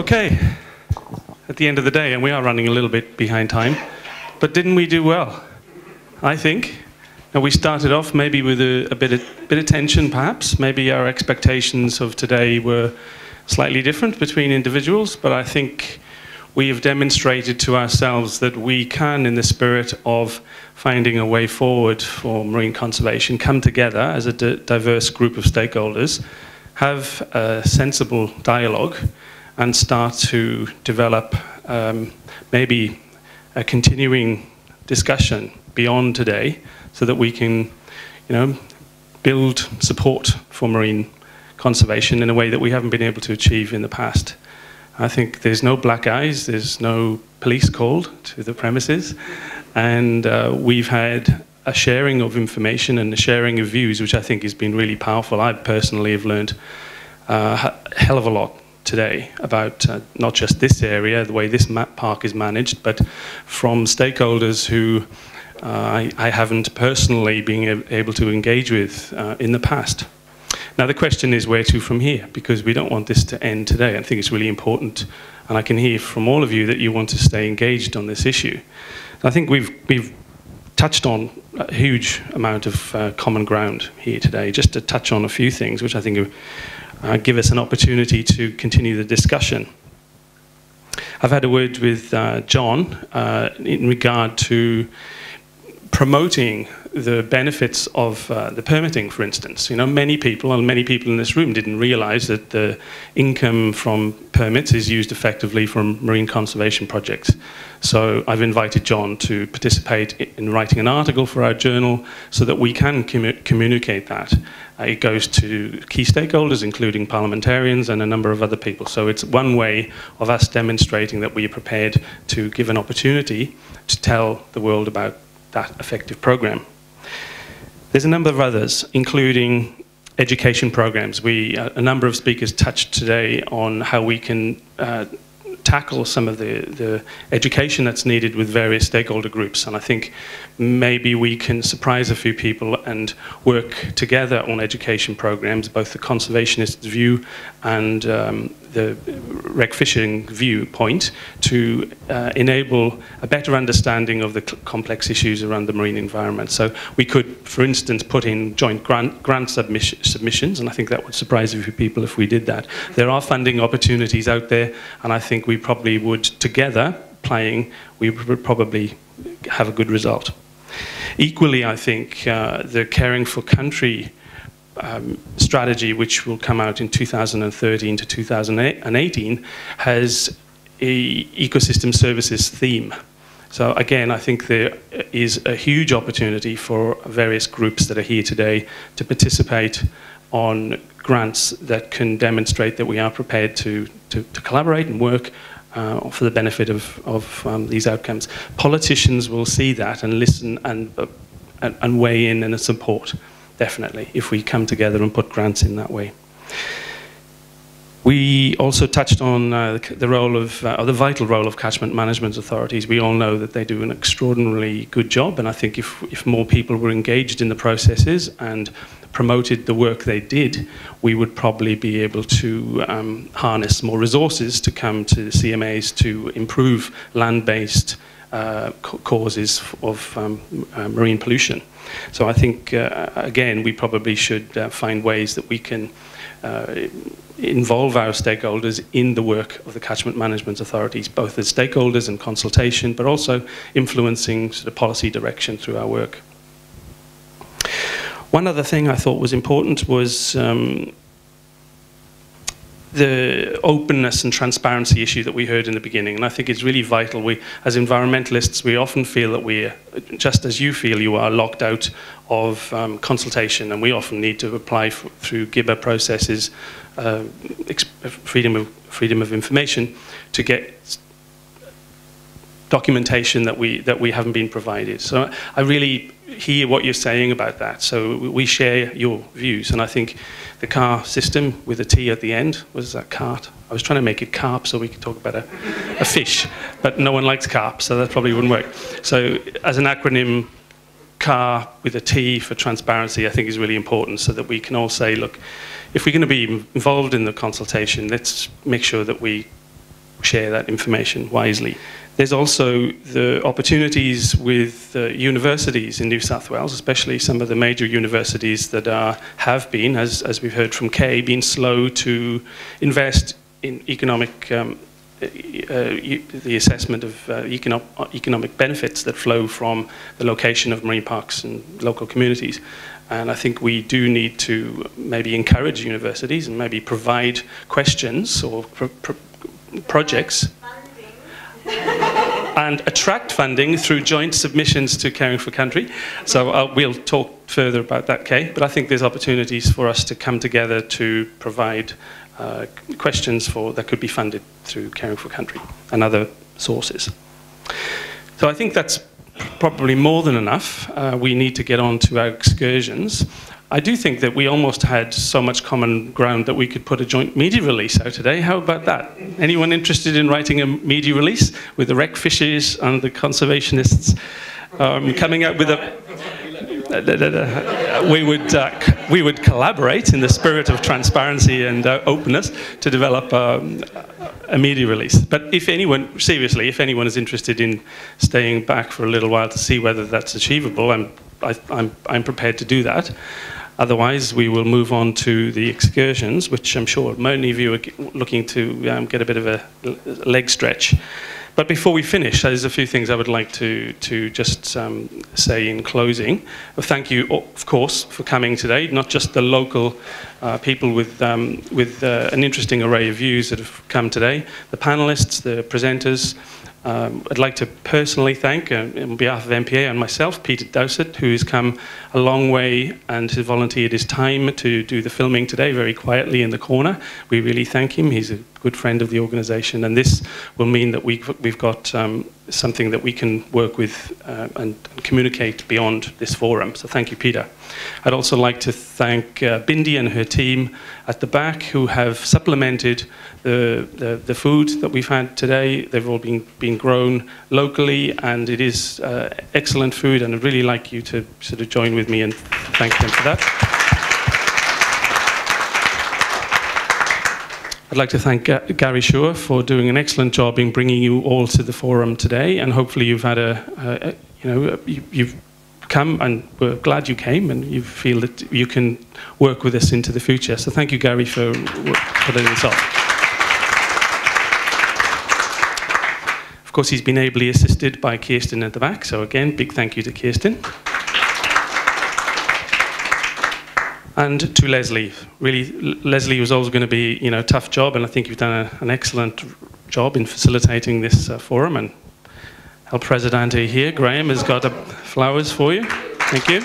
Okay, at the end of the day, and we are running a little bit behind time, but didn't we do well? I think. Now, we started off maybe with a bit of tension, perhaps. Maybe our expectations of today were slightly different between individuals, but I think we have demonstrated to ourselves that we can, in the spirit of finding a way forward for marine conservation, come together as a diverse group of stakeholders, have a sensible dialogue, and start to develop maybe a continuing discussion beyond today, so that we can, build support for marine conservation in a way that we haven't been able to achieve in the past. I think there's no black eyes, there's no police called to the premises, and we've had a sharing of information and a sharing of views, which I think has been really powerful. I personally have learned a hell of a lot today about not just this area, the way this park is managed, but from stakeholders who I haven't personally been able to engage with in the past. Now the question is where to from here, because we don't want this to end today. I think it's really important, and I can hear from all of you that you want to stay engaged on this issue. I think we've touched on a huge amount of common ground here today, just to touch on a few things which I think give us an opportunity to continue the discussion. I've had a word with John in regard to promoting the benefits of the permitting, for instance. Many people in this room didn't realize that the income from permits is used effectively from marine conservation projects. So I've invited John to participate in writing an article for our journal so that we can communicate that. It goes to key stakeholders, including parliamentarians and a number of other people. So it's one way of us demonstrating that we are prepared to give an opportunity to tell the world about that effective program. There's a number of others, including education programs. A number of speakers touched today on how we can tackle some of the education that's needed with various stakeholder groups, and I think maybe we can surprise a few people and work together on education programs, both the conservationist view and the rec fishing viewpoint, to enable a better understanding of the complex issues around the marine environment. So we could, for instance, put in joint grant submissions, and I think that would surprise a few people if we did that. There are funding opportunities out there, and I think we probably would, together, we would probably have a good result. Equally, I think the Caring for Country strategy, which will come out in 2013 to 2018, has a ecosystem services theme. So again, I think there is a huge opportunity for various groups that are here today to participate on grants that can demonstrate that we are prepared to collaborate and work for the benefit of these outcomes. Politicians will see that and listen and weigh in and support, definitely, if we come together and put grants in that way. We also touched on the role of, or the vital role of catchment management authorities. We all know that they do an extraordinarily good job, and I think if more people were engaged in the processes and promoted the work they did, we would probably be able to harness more resources to come to the CMAs to improve land-based causes of marine pollution. So I think, again, we probably should find ways that we can involve our stakeholders in the work of the catchment management authorities, both as stakeholders and consultation, but also influencing sort of policy direction through our work. One other thing I thought was important was the openness and transparency issue that we heard in the beginning, and I think it's really vital. We, as environmentalists, we often feel that we're, just as you feel you are, locked out of consultation, and we often need to apply through GIBA processes, freedom of information, to get documentation that we haven't been provided. So I really hear what you're saying about that. So we share your views, and I think the CAR system with a T at the end, was that cart? I was trying to make it carp so we could talk about a fish, but no one likes carp, so that probably wouldn't work. So as an acronym, CAR with a T for transparency, I think is really important, so that we can all say, look, if we're going to be involved in the consultation, let's make sure that we share that information wisely. There's also the opportunities with universities in New South Wales, especially some of the major universities that have been, as we've heard from Kay, been slow to invest in economic, the assessment of economic benefits that flow from the location of marine parks and local communities. And I think we do need to maybe encourage universities and maybe provide questions or projects and attract funding through joint submissions to Caring for Country. So we'll talk further about that, Kay. But I think there's opportunities for us to come together to provide questions that could be funded through Caring for Country and other sources. So I think that's probably more than enough. We need to get on to our excursions. I do think that we almost had so much common ground that we could put a joint media release out today. How about that? Anyone interested in writing a media release with the wreck fishers and the conservationists coming out with a... we would collaborate in the spirit of transparency and openness to develop a media release. But if anyone, seriously, if anyone is interested in staying back for a little while to see whether that's achievable, I'm prepared to do that. Otherwise, we will move on to the excursions, which I'm sure many of you are looking to get a bit of a leg stretch. But before we finish, there's a few things I would like to just say in closing. Well, thank you, of course, for coming today. Not just the local people with an interesting array of views that have come today, the panelists, the presenters. I'd like to personally thank, on behalf of NPA and myself, Peter Dowsett, who has come a long way and has volunteered his time to do the filming today very quietly in the corner. We really thank him. He's a good friend of the organisation, and this will mean that we've got something that we can work with and communicate beyond this forum. So thank you, Peter. I'd also like to thank Bindi and her team at the back, who have supplemented the food that we've had today. They've all been grown locally, and it is excellent food, and I'd really like you to sort of join with me and thank them for that. I'd like to thank Gary Shore for doing an excellent job in bringing you all to the forum today, and hopefully you've had you've come and we're glad you came, and you feel that you can work with us into the future. So thank you, Gary, for putting this off. Of course, he's been ably assisted by Kirsten at the back, so again, big thank you to Kirsten. And to Leslie. Really, Leslie was always going to be, a tough job, and I think you've done an excellent job in facilitating this forum. And El Presidente here, Graham, has got flowers for you. Thank you.